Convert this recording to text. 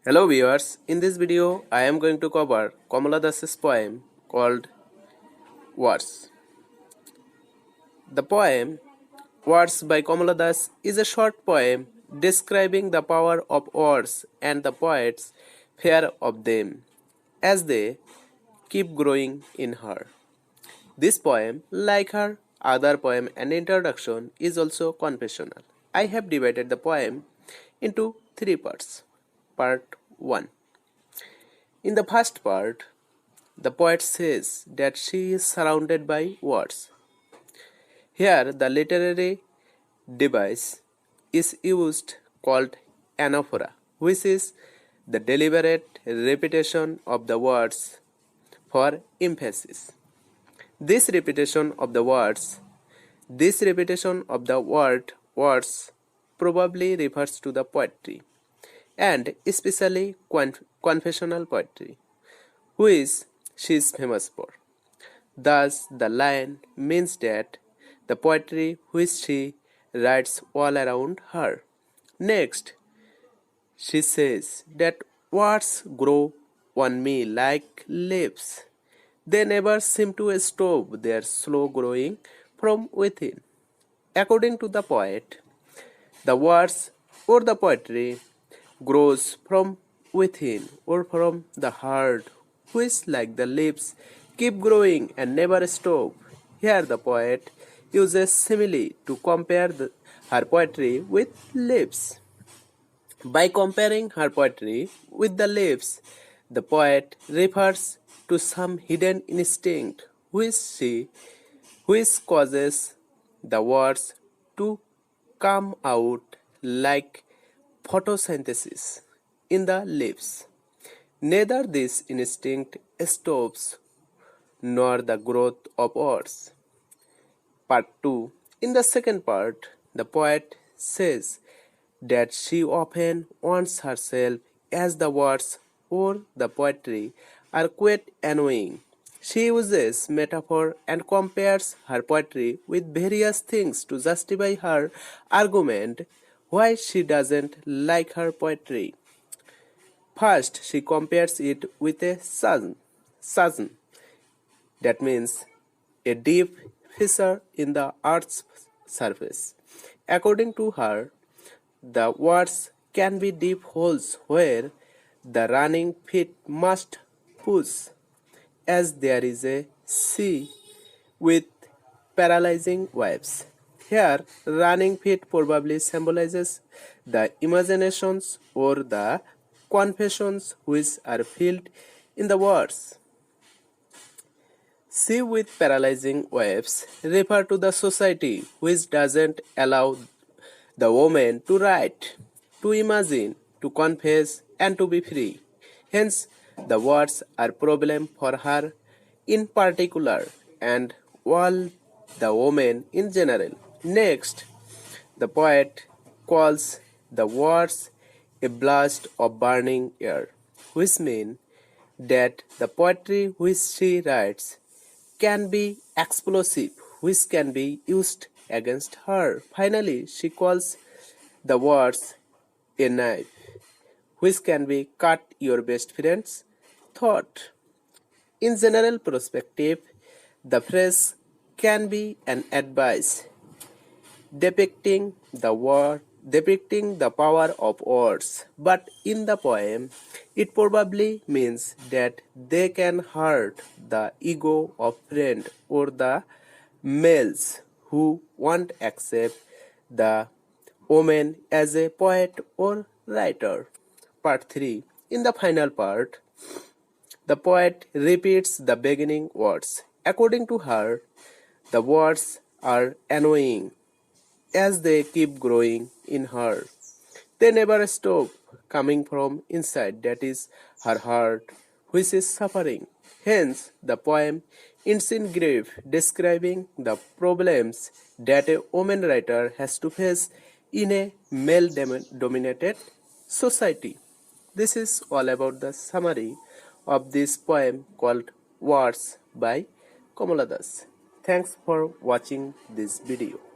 Hello viewers, in this video I am going to cover Kamala Das's poem called Words. The poem Words by Kamala Das is a short poem describing the power of words and the poet's fear of them as they keep growing in her. This poem, like her other poem and introduction, is also confessional. I have divided the poem into three parts. Part 1. In the first part, the poet says that she is surrounded by words. Here, the literary device is used called anaphora, which is the deliberate repetition of the words for emphasis. This repetition of the word words probably refers to the poetry, and especially confessional poetry, which she is famous for. Thus, the line means that the poetry which she writes all around her. Next, she says that words grow on me like leaves. They never seem to stop their slow growing from within. According to the poet, the words or the poetry grows from within or from the heart, which, like the leaves, keep growing and never stop. Here, the poet uses simile to compare her poetry with leaves. By comparing her poetry with the leaves, the poet refers to some hidden instinct which causes the words to come out like photosynthesis in the leaves. Neither this instinct stops nor the growth of words. Part 2. In the second part, the poet says that she often wants herself as the words or the poetry are quite annoying. She uses metaphor and compares her poetry with various things to justify her argument why she doesn't like her poetry. First, she compares it with a chasm, that means a deep fissure in the earth's surface. According to her, the words can be deep holes where the running feet must push, as there is a sea with paralyzing waves. Here, running feet probably symbolizes the imaginations or the confessions which are filled in the words. Sea with paralyzing waves refer to the society which doesn't allow the woman to write, to imagine, to confess, and to be free. Hence, the words are problem for her in particular and all the women in general. Next, the poet calls the words a blast of burning air, which means that the poetry which she writes can be explosive, which can be used against her. Finally, she calls the words a knife, which can be cut your best friend's thought. In general perspective, the phrase can be an advice depicting the power of words, but in the poem it probably means that they can hurt the ego of friend or the males who won't accept the woman as a poet or writer. Part 3. In the final part, the poet repeats the beginning words. According to her, the words are annoying as they keep growing in her. They never stop coming from inside, that is, her heart, which is suffering. Hence, the poem ends in grief, describing the problems that a woman writer has to face in a male dominated society. This is all about the summary of this poem called Words by Kamala Das. Thanks for watching this video.